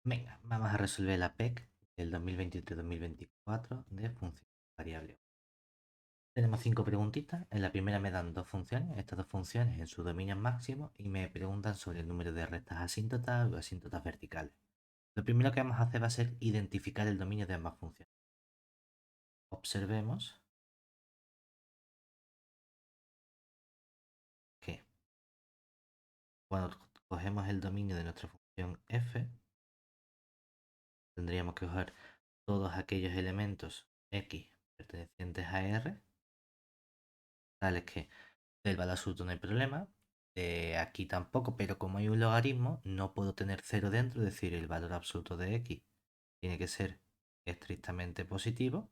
Venga, vamos a resolver la PEC del 2023-2024 de funciones variables. Tenemos 5 preguntitas. En la primera me dan dos funciones, estas dos funciones en su dominio máximo, y me preguntan sobre el número de rectas asíntotas o asíntotas verticales. Lo primero que vamos a hacer va a ser identificar el dominio de ambas funciones. Observemos que cuando cogemos el dominio de nuestra función f, tendríamos que coger todos aquellos elementos x pertenecientes a R, tales que del valor absoluto no hay problema, aquí tampoco, pero como hay un logaritmo, no puedo tener cero dentro, es decir, el valor absoluto de x tiene que ser estrictamente positivo.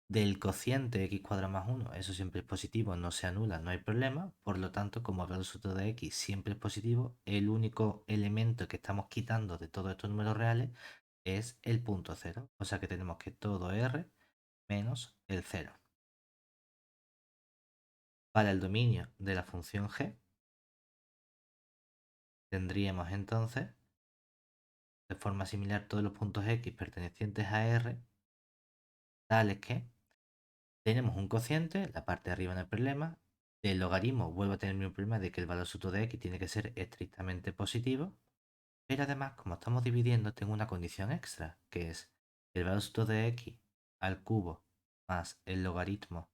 Del cociente x cuadrado más 1, eso siempre es positivo, no se anula, no hay problema. Por lo tanto, como el valor absoluto de x siempre es positivo, el único elemento que estamos quitando de todos estos números reales es el punto cero. O sea que tenemos que todo r menos el cero. Para el dominio de la función g, tendríamos entonces de forma similar todos los puntos x pertenecientes a R, tales que tenemos un cociente, la parte de arriba no hay problema, el logaritmo vuelve a tener el mismo problema de que el valor absoluto de x tiene que ser estrictamente positivo, pero además, como estamos dividiendo, tengo una condición extra, que es el valor absoluto de x al cubo más el logaritmo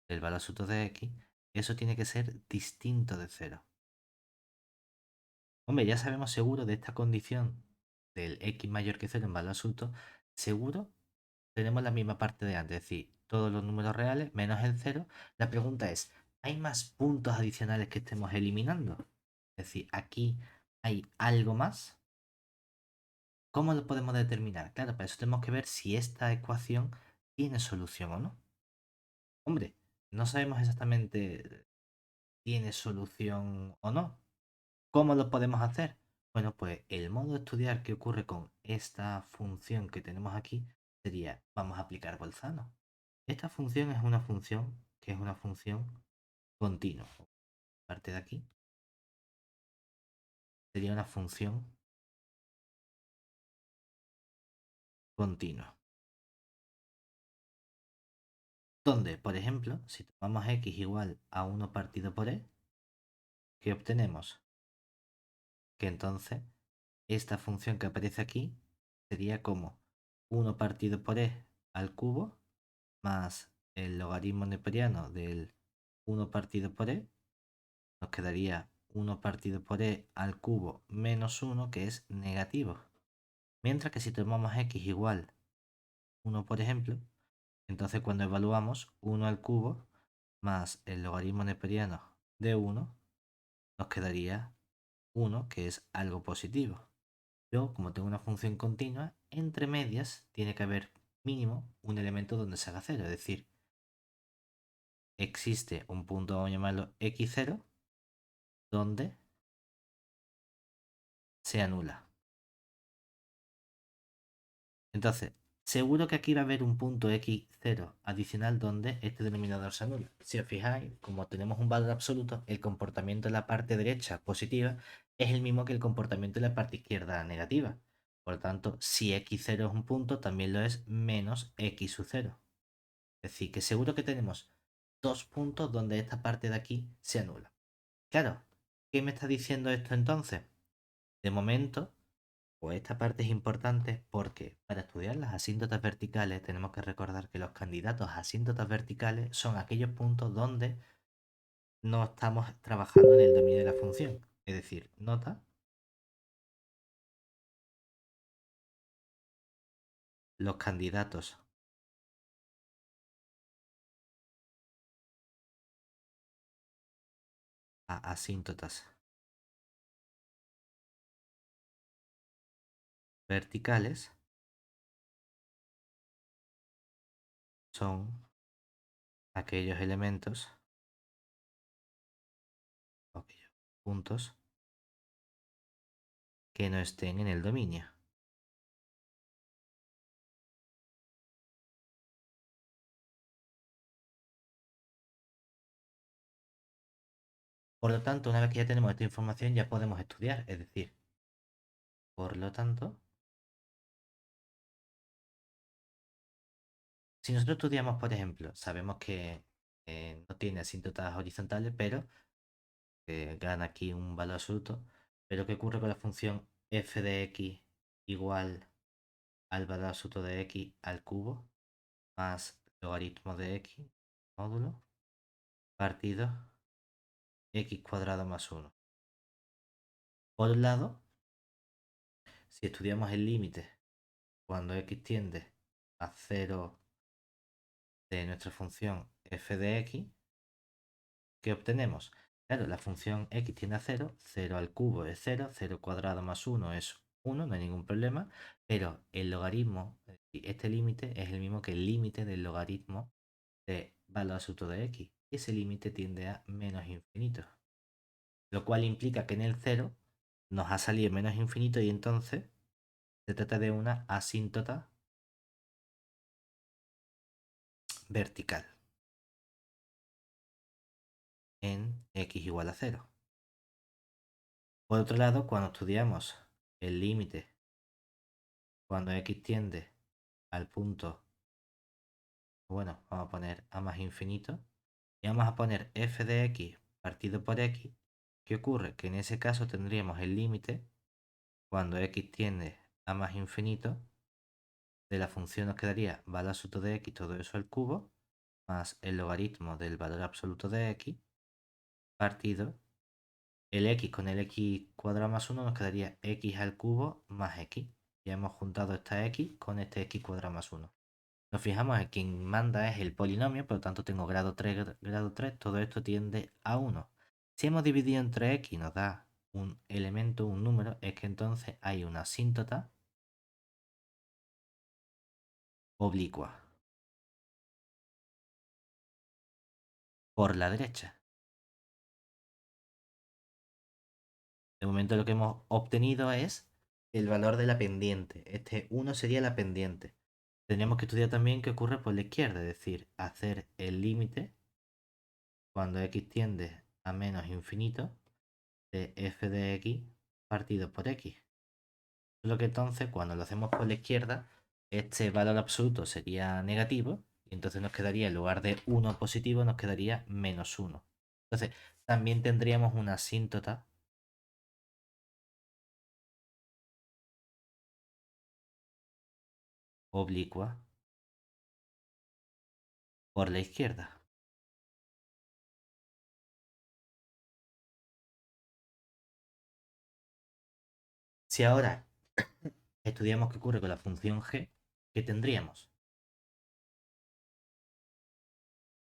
del valor absoluto de x, eso tiene que ser distinto de cero. Hombre, ya sabemos seguro de esta condición del x mayor que cero en valor absoluto, seguro tenemos la misma parte de antes, es decir, todos los números reales menos el cero. La pregunta es, ¿hay más puntos adicionales que estemos eliminando? Es decir, aquí hay algo más. ¿Cómo lo podemos determinar? Claro, para eso tenemos que ver si esta ecuación tiene solución o no. Hombre, no sabemos exactamente tiene solución o no. ¿Cómo lo podemos hacer? Bueno, pues el modo de estudiar que ocurre con esta función que tenemos aquí sería, vamos a aplicar Bolzano. Esta función es una función que es una función continua. Parte de aquí sería una función continua. Donde, por ejemplo, si tomamos x igual a 1 partido por e, ¿qué obtenemos? Que entonces esta función que aparece aquí sería como 1 partido por e al cubo más el logaritmo neperiano del 1 partido por e, nos quedaría 1 partido por e al cubo menos 1, que es negativo. Mientras que si tomamos x igual 1, por ejemplo, entonces cuando evaluamos 1 al cubo más el logaritmo neperiano de 1, nos quedaría 1, que es algo positivo. Yo, como tengo una función continua, entre medias tiene que haber mínimo un elemento donde se haga cero, es decir, existe un punto, vamos a llamarlo x0, donde se anula. Entonces, seguro que aquí va a haber un punto x0 adicional donde este denominador se anula. Si os fijáis, como tenemos un valor absoluto, el comportamiento en la parte derecha positiva es el mismo que el comportamiento en la parte izquierda negativa. Por lo tanto, si x0 es un punto, también lo es menos x sub 0. Es decir, que seguro que tenemos dos puntos donde esta parte de aquí se anula. Claro, ¿qué me está diciendo esto entonces? De momento, pues esta parte es importante porque para estudiar las asíntotas verticales tenemos que recordar que los candidatos a asíntotas verticales son aquellos puntos donde no estamos trabajando en el dominio de la función. Es decir, nota los candidatos a asíntotas verticales son aquellos elementos, aquellos puntos que no estén en el dominio. Por lo tanto, una vez que ya tenemos esta información, ya podemos estudiar. Es decir, por lo tanto, Si nosotros estudiamos, por ejemplo, sabemos que no tiene asíntotas horizontales, pero gana aquí un valor absoluto. Pero ¿qué ocurre con la función f de x igual al valor absoluto de x al cubo más logaritmo de x módulo partido x cuadrado más 1? Por un lado, si estudiamos el límite cuando x tiende a 0 de nuestra función f de x, ¿qué obtenemos? Claro, la función x tiende a 0, 0 al cubo es 0, 0 cuadrado más 1 es 1, no hay ningún problema, pero el logaritmo, este límite es el mismo que el límite del logaritmo de valor absoluto de x. Y ese límite tiende a menos infinito, lo cual implica que en el 0 nos ha salido menos infinito y entonces se trata de una asíntota vertical en x igual a 0. Por otro lado, cuando estudiamos el límite cuando x tiende al punto, bueno, vamos a poner a más infinito y vamos a poner f de x partido por x. ¿Qué ocurre? Que en ese caso tendríamos el límite cuando x tiende a más infinito de la función, nos quedaría valor absoluto de x, todo eso al cubo, más el logaritmo del valor absoluto de x partido el x con el x cuadrado más 1, nos quedaría x al cubo más x. Ya hemos juntado esta x con este x cuadrado más 1. Nos fijamos en quien manda es el polinomio, por lo tanto tengo grado 3, grado 3, todo esto tiende a 1. Si hemos dividido entre x y nos da un elemento, un número, es que entonces hay una asíntota oblicua por la derecha. De momento lo que hemos obtenido es el valor de la pendiente. Este 1 sería la pendiente. Tendríamos que estudiar también qué ocurre por la izquierda, es decir, hacer el límite cuando x tiende a menos infinito de f de x partido por x. Solo que entonces cuando lo hacemos por la izquierda, este valor absoluto sería negativo y entonces nos quedaría, en lugar de 1 positivo, nos quedaría menos 1. Entonces también tendríamos una asíntota oblicua por la izquierda. Si ahora estudiamos qué ocurre con la función g, ¿qué tendríamos?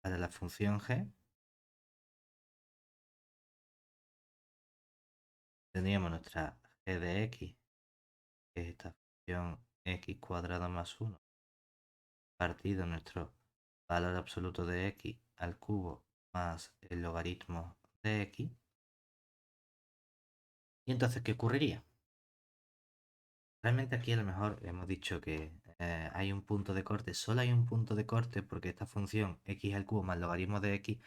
Para la función g tendríamos nuestra g de x, que es esta función x cuadrado más 1, partido nuestro valor absoluto de x al cubo más el logaritmo de x. Y entonces, ¿qué ocurriría? Realmente aquí a lo mejor hemos dicho que hay un punto de corte, solo hay un punto de corte porque esta función x al cubo más logaritmo de x,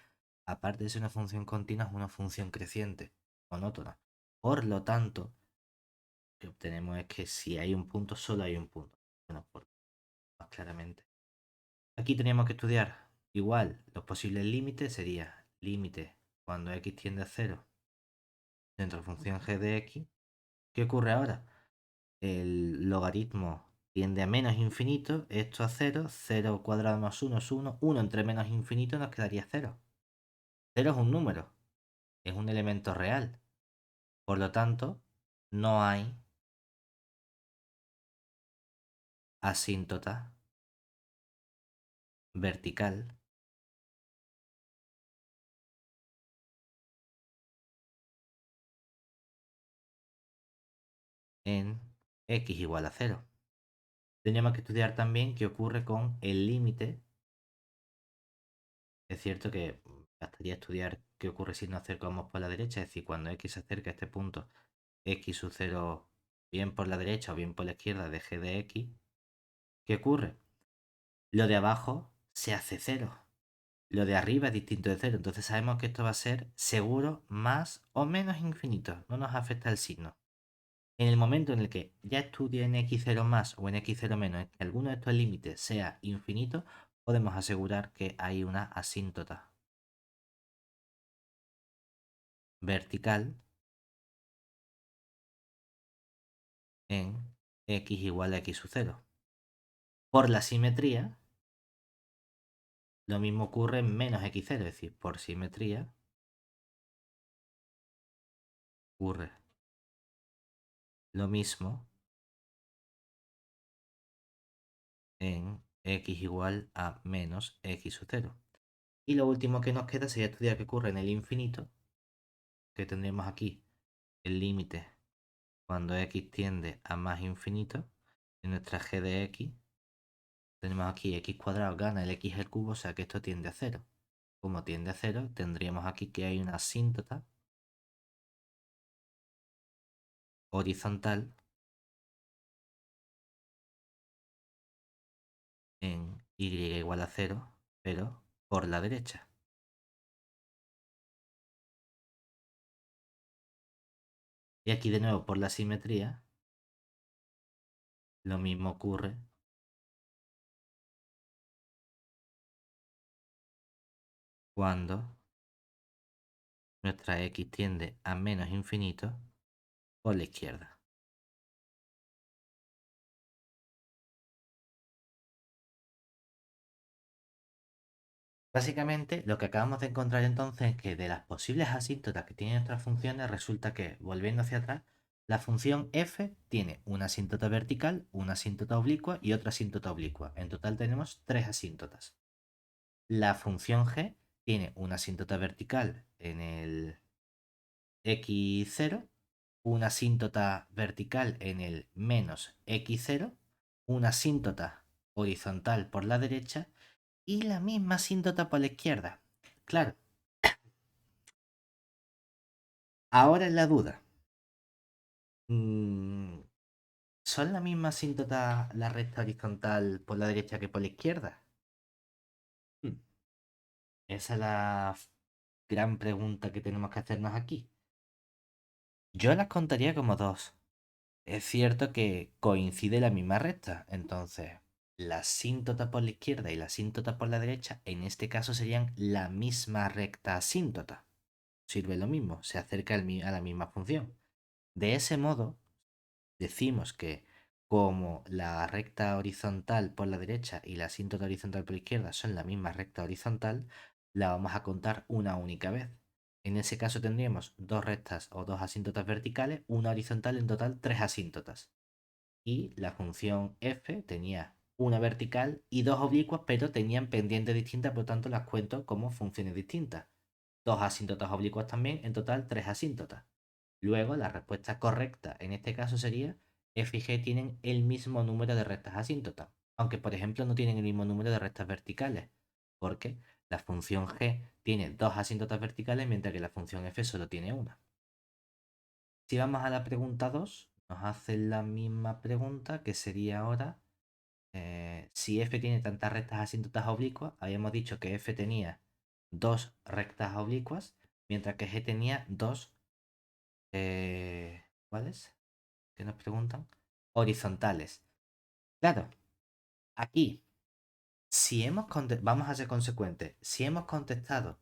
aparte de ser una función continua, es una función creciente, monótona. Por lo tanto, lo que obtenemos es que si hay un punto, solo hay un punto. Bueno, por más claramente. Aquí teníamos que estudiar igual los posibles límites, sería límite cuando x tiende a 0 dentro de la función g de x. ¿Qué ocurre ahora? El logaritmo tiende a menos infinito, esto a 0, 0 cuadrado más 1 es 1, 1 entre menos infinito nos quedaría 0. 0 es un número, es un elemento real. Por lo tanto, no hay asíntota vertical en x igual a 0. Tendríamos que estudiar también qué ocurre con el límite. Es cierto que bastaría estudiar qué ocurre si nos acercamos por la derecha, es decir, cuando x se acerca a este punto, x sub 0 bien por la derecha o bien por la izquierda de g de x. ¿Qué ocurre? Lo de abajo se hace 0. Lo de arriba es distinto de 0. Entonces sabemos que esto va a ser seguro más o menos infinito. No nos afecta el signo. En el momento en el que ya estudie en x0 más o en x0 menos, que alguno de estos límites sea infinito, podemos asegurar que hay una asíntota vertical en x igual a x sub 0. Por la simetría, lo mismo ocurre en menos x0, es decir, por simetría ocurre lo mismo en x igual a menos x sub 0. Y lo último que nos queda sería estudiar qué ocurre en el infinito, que tendremos aquí el límite cuando x tiende a más infinito, en nuestra g de x, tenemos aquí x cuadrado gana el x al cubo, o sea que esto tiende a 0. Como tiende a 0, tendríamos aquí que hay una asíntota horizontal en y igual a 0, pero por la derecha. Y aquí de nuevo por la simetría, lo mismo ocurre cuando nuestra x tiende a menos infinito por la izquierda. Básicamente, lo que acabamos de encontrar entonces es que de las posibles asíntotas que tienen nuestras funciones, resulta que, volviendo hacia atrás, la función f tiene una asíntota vertical, una asíntota oblicua y otra asíntota oblicua. En total tenemos tres asíntotas. La función g tiene una asíntota vertical en el x0, una asíntota vertical en el menos x0, una asíntota horizontal por la derecha y la misma asíntota por la izquierda. Claro, ahora es la duda. Mm, ¿Son la misma asíntota la recta horizontal por la derecha que por la izquierda? Hmm, Esa es la gran pregunta que tenemos que hacernos aquí. Yo las contaría como dos. Es cierto que coincide la misma recta, entonces la asíntota por la izquierda y la asíntota por la derecha en este caso serían la misma recta asíntota. Sirve lo mismo, se acerca a la misma función. De ese modo, decimos que como la recta horizontal por la derecha y la asíntota horizontal por la izquierda son la misma recta horizontal, la vamos a contar una única vez. En ese caso tendríamos dos rectas o dos asíntotas verticales, una horizontal, en total tres asíntotas. Y la función f tenía una vertical y dos oblicuas, pero tenían pendientes distintas, por lo tanto las cuento como funciones distintas. Dos asíntotas oblicuas también, en total tres asíntotas. Luego, la respuesta correcta en este caso sería f y g tienen el mismo número de rectas asíntotas, aunque por ejemplo no tienen el mismo número de rectas verticales, porque la función g tiene dos asíntotas verticales mientras que la función f solo tiene una. Si vamos a la pregunta 2, nos hace la misma pregunta que sería ahora si f tiene tantas rectas asíntotas oblicuas. Habíamos dicho que f tenía dos rectas oblicuas, mientras que g tenía dos, ¿cuáles? Que nos preguntan, horizontales. Claro, aquí, si vamos a ser consecuentes, si hemos contestado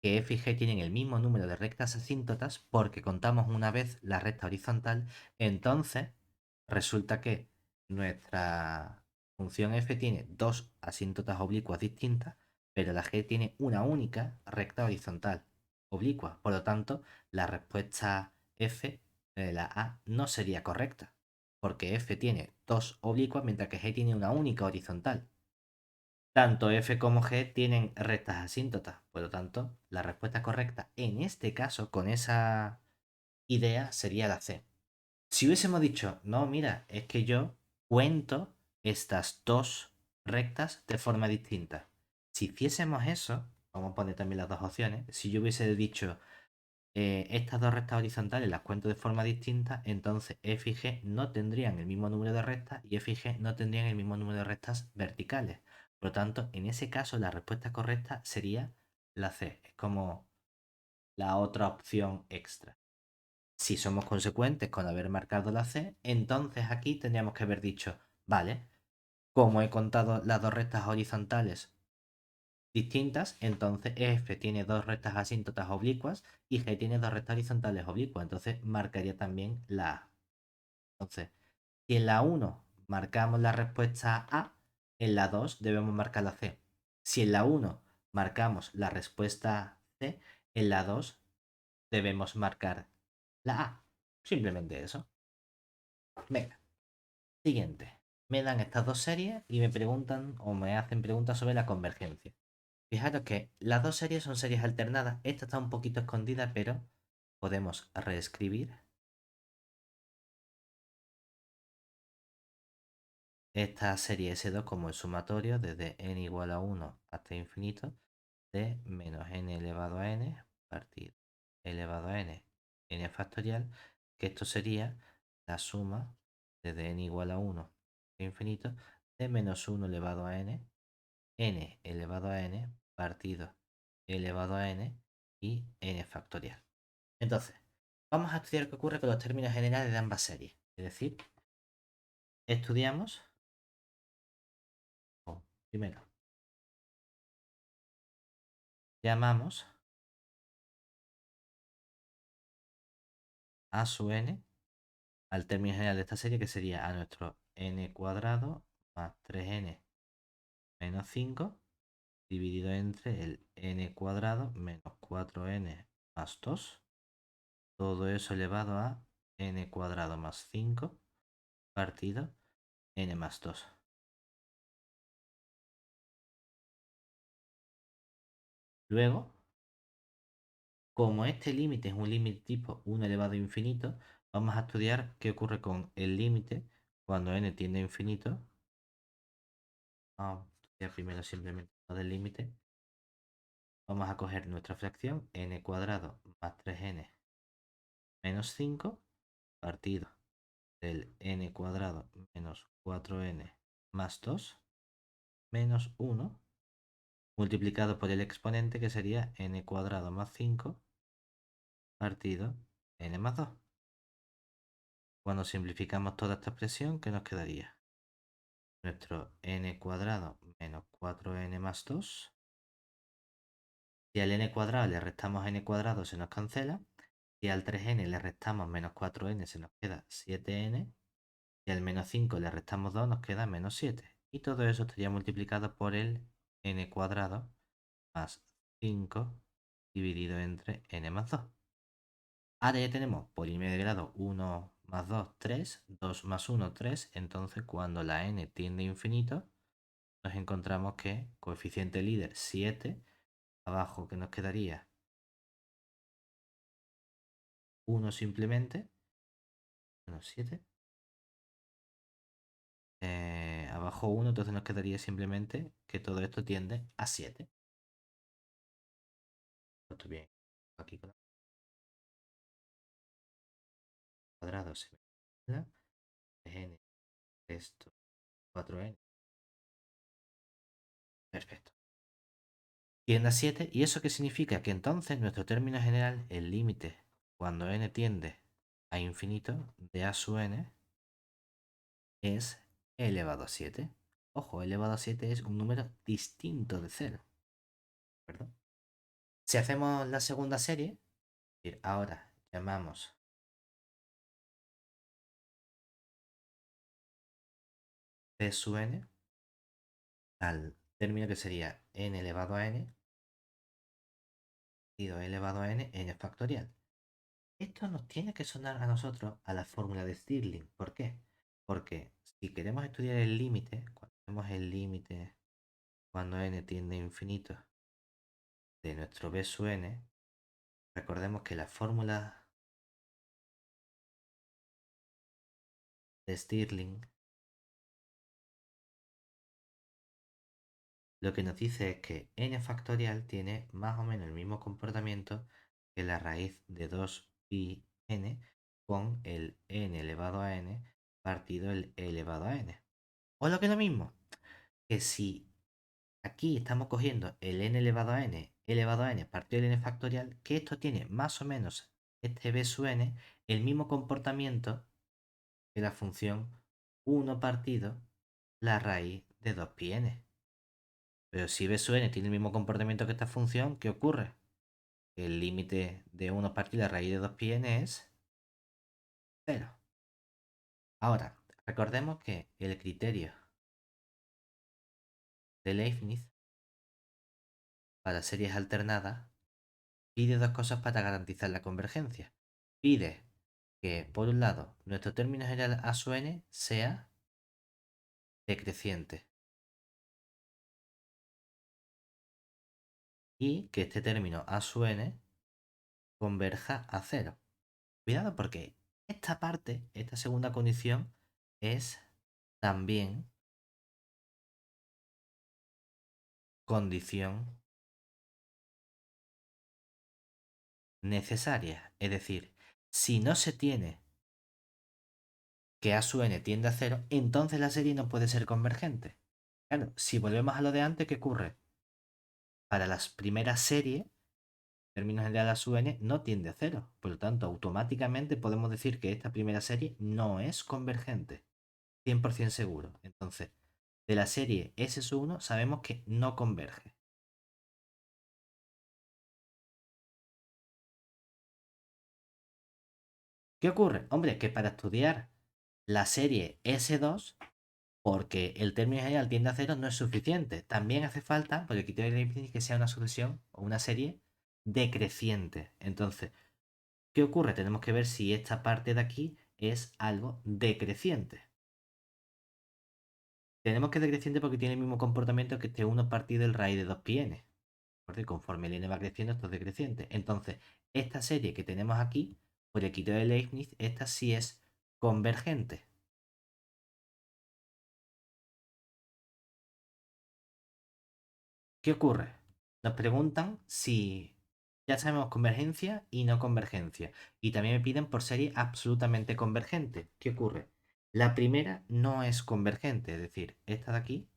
que f y g tienen el mismo número de rectas asíntotas porque contamos una vez la recta horizontal, entonces resulta que nuestra función f tiene dos asíntotas oblicuas distintas, pero la g tiene una única recta horizontal oblicua. Por lo tanto, la respuesta f de la A no sería correcta, porque f tiene dos oblicuas mientras que g tiene una única horizontal. Tanto f como g tienen rectas asíntotas, por lo tanto, la respuesta correcta en este caso, con esa idea, sería la C. Si hubiésemos dicho, no, mira, es que yo cuento estas dos rectas de forma distinta. Si hiciésemos eso, vamos a poner también las dos opciones, si yo hubiese dicho, estas dos rectas horizontales las cuento de forma distinta, entonces f y g no tendrían el mismo número de rectas y f y g no tendrían el mismo número de rectas verticales. Por lo tanto, en ese caso la respuesta correcta sería la C. Es como la otra opción extra. Si somos consecuentes con haber marcado la C, entonces aquí tendríamos que haber dicho, vale, Como he contado las dos rectas horizontales distintas, entonces F tiene dos rectas asíntotas oblicuas y G tiene dos rectas horizontales oblicuas. Entonces marcaría también la A. Entonces, si en la 1 marcamos la respuesta A, en la 2 debemos marcar la C. Si en la 1 marcamos la respuesta C, en la 2 debemos marcar la A. Simplemente eso. Venga, siguiente. Me dan estas dos series y me preguntan o me hacen preguntas sobre la convergencia. Fijaros que las dos series son series alternadas. Esta está un poquito escondida, pero podemos reescribir esta serie S2 como el sumatorio desde n igual a 1 hasta infinito de menos n elevado a n partido elevado a n factorial, que esto sería la suma desde n igual a 1 hasta infinito de menos 1 elevado a n elevado a n partido elevado a n y n factorial. Entonces, vamos a estudiar qué ocurre con los términos generales de ambas series. Es decir, estudiamos, primero, llamamos a su n al término general de esta serie, que sería a nuestro n cuadrado más 3n menos 5 dividido entre el n cuadrado menos 4n más 2. Todo eso elevado a n cuadrado más 5 partido n más 2. Luego, como este límite es un límite tipo 1 elevado a infinito, vamos a estudiar qué ocurre con el límite cuando n tiende a infinito. Vamos a estudiar primero simplemente lo del límite. Vamos a coger nuestra fracción n cuadrado más 3n menos 5 partido del n cuadrado menos 4n más 2 menos 1 multiplicado por el exponente, que sería n cuadrado más 5 partido n más 2. Cuando simplificamos toda esta expresión, ¿qué nos quedaría? Nuestro n cuadrado menos 4n más 2. Si al n cuadrado le restamos n cuadrado, se nos cancela. Si al 3n le restamos menos 4n, se nos queda 7n. Si al menos 5 le restamos 2, nos queda menos 7. Y todo eso estaría multiplicado por el n cuadrado más 5 dividido entre n más 2. Ahora ya tenemos polinomio de grado 1 más 2, 3, 2 más 1, 3. Entonces, cuando la n tiende a infinito, nos encontramos que coeficiente líder 7, abajo que nos quedaría 1 simplemente, menos 7, abajo 1, entonces nos quedaría simplemente que todo esto tiende a 7. Esto bien, aquí con el cuadrado se me 3n, esto 4n, perfecto. Tiende a 7, ¿y eso qué significa? Que entonces nuestro término general, el límite cuando n tiende a infinito de a sub n, es elevado a 7. Ojo, elevado a 7 es un número distinto de 0. ¿Perdón? Si hacemos la segunda serie, ahora llamamos p sub n al término que sería n elevado a n y 2 elevado a n, n factorial. Esto nos tiene que sonar a nosotros a la fórmula de Stirling. ¿Por qué? Porque si queremos estudiar el límite, cuando hacemos el límite cuando n tiende a infinito de nuestro b sub n, recordemos que la fórmula de Stirling lo que nos dice es que n factorial tiene más o menos el mismo comportamiento que la raíz de 2pi n con el n elevado a n partido el elevado a n. O lo que es lo mismo, que si aquí estamos cogiendo el n elevado a n partido del n factorial, que esto tiene más o menos este b sub n el mismo comportamiento que la función 1 partido la raíz de 2πn. Pero si b sub n tiene el mismo comportamiento que esta función, ¿qué ocurre? El límite de 1 partido la raíz de 2πn es 0. Ahora, recordemos que el criterio de Leibniz para series alternadas pide dos cosas para garantizar la convergencia. Pide que, por un lado, nuestro término general a sub n sea decreciente y que este término a sub n converja a 0. Cuidado porque esta parte, esta segunda condición, es también condición necesaria. Es decir, si no se tiene que a sub n tiende a 0, entonces la serie no puede ser convergente. Claro, si volvemos a lo de antes, ¿qué ocurre? Para las primeras series, términos general a sub n no tiende a 0. Por lo tanto, automáticamente podemos decir que esta primera serie no es convergente. 100% seguro. Entonces, de la serie S sub 1 sabemos que no converge. ¿Qué ocurre? Hombre, que para estudiar la serie S2, porque el término general tiende a 0, no es suficiente. También hace falta, por el criterio de Leibniz, que sea una sucesión o una serie decreciente. Entonces, ¿qué ocurre? Tenemos que ver si esta parte de aquí es algo decreciente. Tenemos que es decreciente porque tiene el mismo comportamiento que este 1 partido del raíz de 2πn. Porque conforme el n va creciendo, esto es decreciente. Entonces, esta serie que tenemos aquí, por el criterio de Leibniz, esta sí es convergente. ¿Qué ocurre? Nos preguntan si ya sabemos convergencia y no convergencia. Y también me piden por serie absolutamente convergente. ¿Qué ocurre? La primera no es convergente, es decir, esta de aquí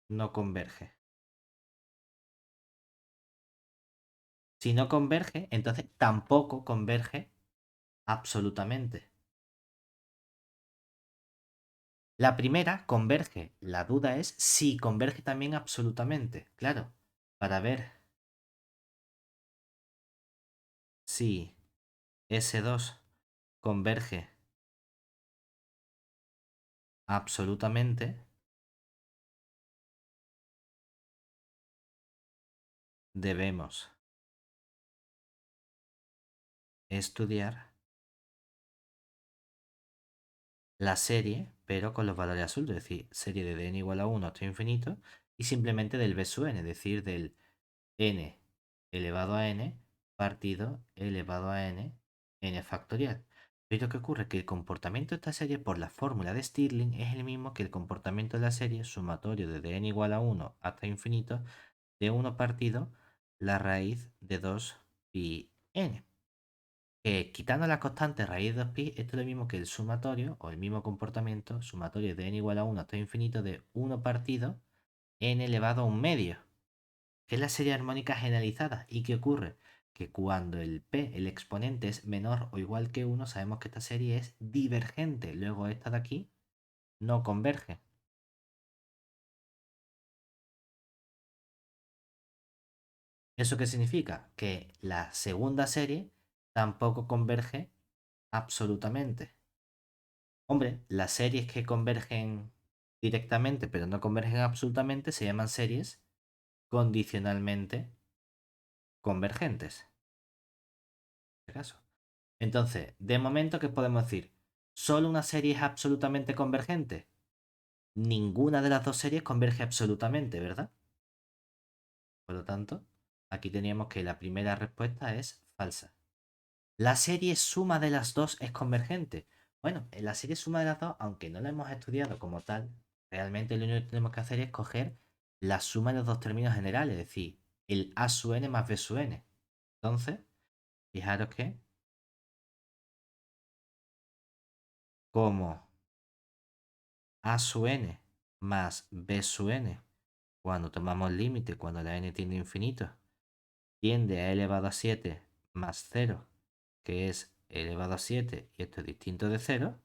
no converge. Si no converge, entonces tampoco converge absolutamente. La primera converge. La duda es si converge también absolutamente. Claro, para ver si S2 converge absolutamente, debemos estudiar la serie, pero con los valores azules, es decir, serie de n igual a 1 hasta infinito, y simplemente del b sub n, es decir, del n elevado a n partido elevado a n factorial. Pero ¿qué ocurre? Que el comportamiento de esta serie por la fórmula de Stirling es el mismo que el comportamiento de la serie sumatorio desde n igual a 1 hasta infinito de 1 partido la raíz de 2 pi n. Quitando la constante raíz de 2pi, esto es lo mismo que el sumatorio, o el mismo comportamiento, sumatorio de n igual a 1 hasta infinito de 1 partido n elevado a un medio, que es la serie armónica generalizada. ¿Y qué ocurre? Que cuando el p, el exponente, es menor o igual que 1, sabemos que esta serie es divergente. Luego esta de aquí no converge. ¿Eso qué significa? Que la segunda serie tampoco converge absolutamente. Hombre, las series que convergen directamente pero no convergen absolutamente se llaman series condicionalmente convergentes. En este caso. Entonces, de momento, ¿qué podemos decir? ¿Solo una serie es absolutamente convergente? Ninguna de las dos series converge absolutamente, ¿verdad? Por lo tanto, aquí teníamos que la primera respuesta es falsa. ¿La serie suma de las dos es convergente? Bueno, en la serie suma de las dos, aunque no la hemos estudiado como tal, realmente lo único que tenemos que hacer es coger la suma de los dos términos generales, es decir, el a sub n más b sub n. Entonces, fijaros que como a sub n más b sub n, cuando tomamos límite, cuando la n tiende a infinito, tiende a elevado a 7 más 0, que es elevado a 7, y esto es distinto de 0,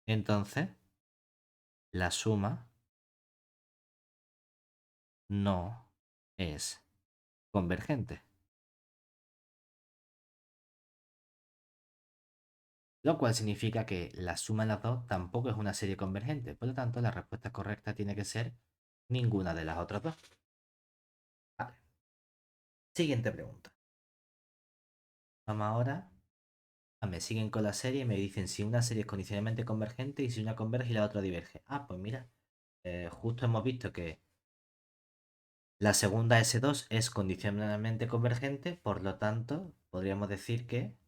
entonces la suma no es convergente. Lo cual significa que la suma de las dos tampoco es una serie convergente. Por lo tanto, la respuesta correcta tiene que ser ninguna de las otras dos. Vale. Siguiente pregunta. Vamos ahora. Me siguen con la serie y me dicen si una serie es condicionalmente convergente y si una converge y la otra diverge. Pues mira, justo hemos visto que la segunda S2 es condicionalmente convergente, por lo tanto, podríamos decir que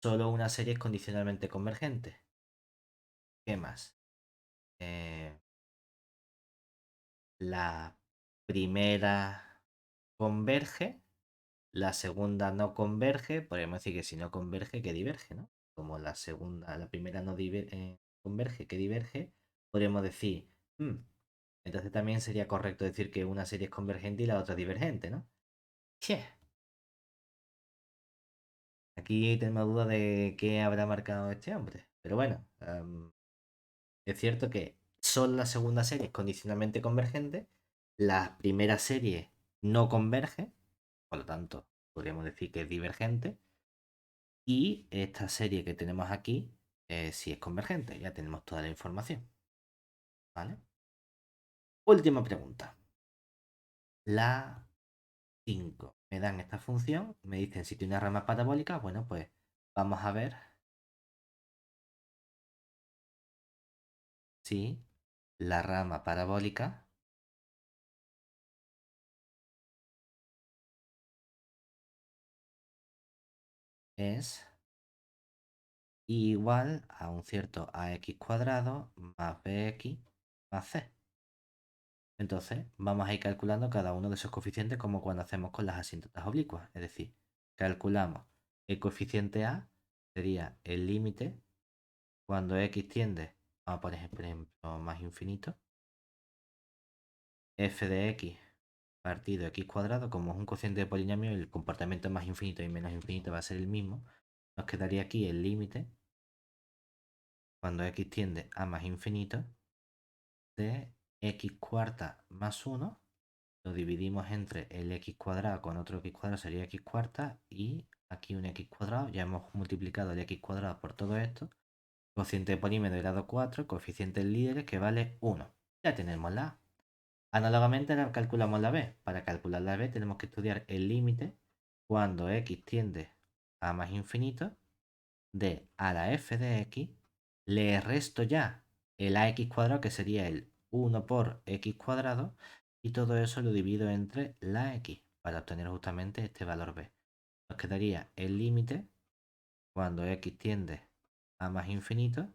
solo una serie es condicionalmente convergente. ¿Qué más? La primera converge, la segunda no converge, podríamos decir que si no converge, que diverge, ¿no? Como la segunda, la primera no converge, que diverge, podríamos decir, entonces también sería correcto decir que una serie es convergente y la otra divergente, ¿no? Che, aquí tengo duda de qué habrá marcado este hombre. Pero bueno, es cierto que solo la segunda serie es condicionalmente convergente, la primera serie no converge, por lo tanto, podríamos decir que es divergente, y esta serie que tenemos aquí sí es convergente, ya tenemos toda la información. ¿Vale? Última pregunta. La 5. Me dan esta función, me dicen si tiene una rama parabólica, bueno, pues vamos a ver si la rama parabólica es igual a un cierto ax cuadrado más bx más c. Entonces, vamos a ir calculando cada uno de esos coeficientes como cuando hacemos con las asíntotas oblicuas. Es decir, calculamos el coeficiente a, sería el límite cuando x tiende a, por ejemplo, más infinito, f de x partido x cuadrado, como es un cociente de polinomio, el comportamiento más infinito y menos infinito va a ser el mismo. Nos quedaría aquí el límite cuando x tiende a más infinito de x cuarta más 1. Lo dividimos entre el x cuadrado con otro x cuadrado, sería x cuarta, y aquí un x cuadrado. Ya hemos multiplicado el x cuadrado por todo esto. Cociente de polímero de grado 4, coeficiente líderes que vale 1. Ya tenemos la A. Análogamente ahora calculamos la B. Para calcular la B tenemos que estudiar el límite cuando x tiende a más infinito de a la f de x, le resto ya el ax cuadrado, que sería el 1 por x cuadrado, y todo eso lo divido entre la x para obtener justamente este valor b. Nos quedaría el límite cuando x tiende a más infinito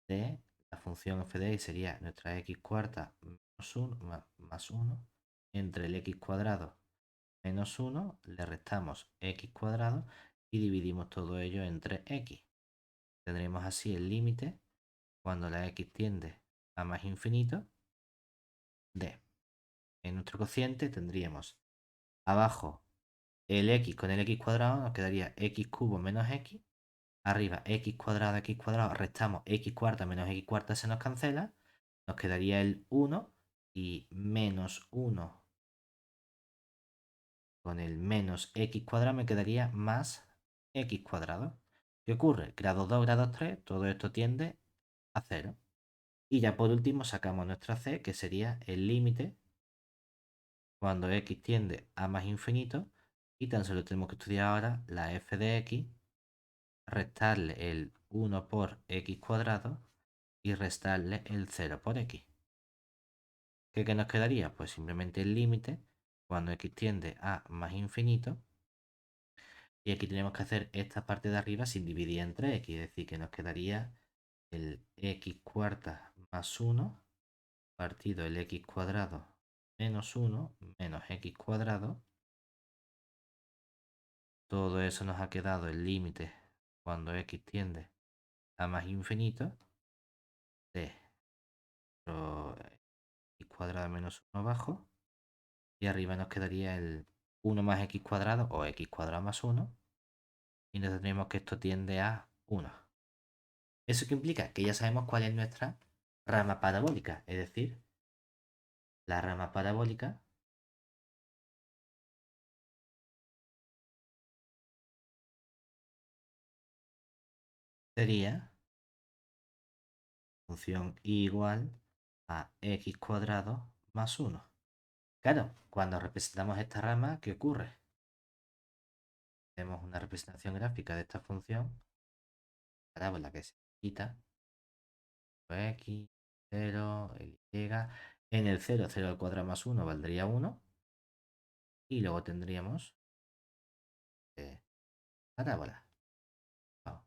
de la función f de x, sería nuestra x cuarta menos 1, más 1 entre el x cuadrado menos 1, le restamos x cuadrado y dividimos todo ello entre x. Tendremos así el límite cuando la x tiende a más infinito de. En nuestro cociente tendríamos abajo el x con el x cuadrado, nos quedaría x cubo menos x. Arriba x cuadrado, restamos x cuarta menos x cuarta, se nos cancela. Nos quedaría el 1 y menos 1 con el menos x cuadrado me quedaría más x cuadrado. ¿Qué ocurre? Grado 2, grado 3, todo esto tiende a 0. Y ya por último sacamos nuestra c, que sería el límite cuando x tiende a más infinito. Y tan solo tenemos que estudiar ahora la f de x, restarle el 1 por x cuadrado y restarle el 0 por x. ¿Qué nos quedaría? Pues simplemente el límite cuando x tiende a más infinito. Y aquí tenemos que hacer esta parte de arriba sin dividir entre x, es decir, que nos quedaría el x cuarta más 1 partido el x cuadrado menos 1 menos x cuadrado. Todo eso nos ha quedado el límite cuando x tiende a más infinito de x cuadrado menos 1 abajo. Y arriba nos quedaría el 1 más x cuadrado o x cuadrado más 1. Y nos tendríamos que esto tiende a 1. ¿Eso qué implica? Que ya sabemos cuál es nuestra rama parabólica, es decir, la rama parabólica sería función igual a x cuadrado más 1. Claro, cuando representamos esta rama, ¿qué ocurre? Tenemos una representación gráfica de esta función, parábola que se quita, x, 0, el y. En el 0, 0 al cuadrado más 1 valdría 1. Y luego tendríamos parábola. Oh,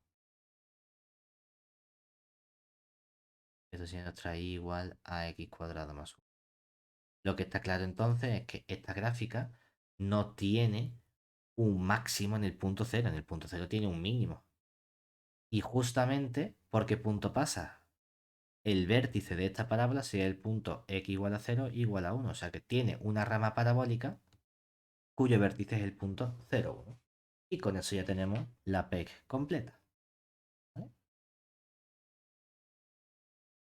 esto sí nos trae igual a x cuadrado más 1. Lo que está claro entonces es que esta gráfica no tiene un máximo en el punto 0. En el punto 0 tiene un mínimo. Y justamente, ¿por qué punto pasa? El vértice de esta parábola sería el punto x igual a 0 igual a 1. O sea que tiene una rama parabólica cuyo vértice es el punto 0, 1. Y con eso ya tenemos la PEC completa.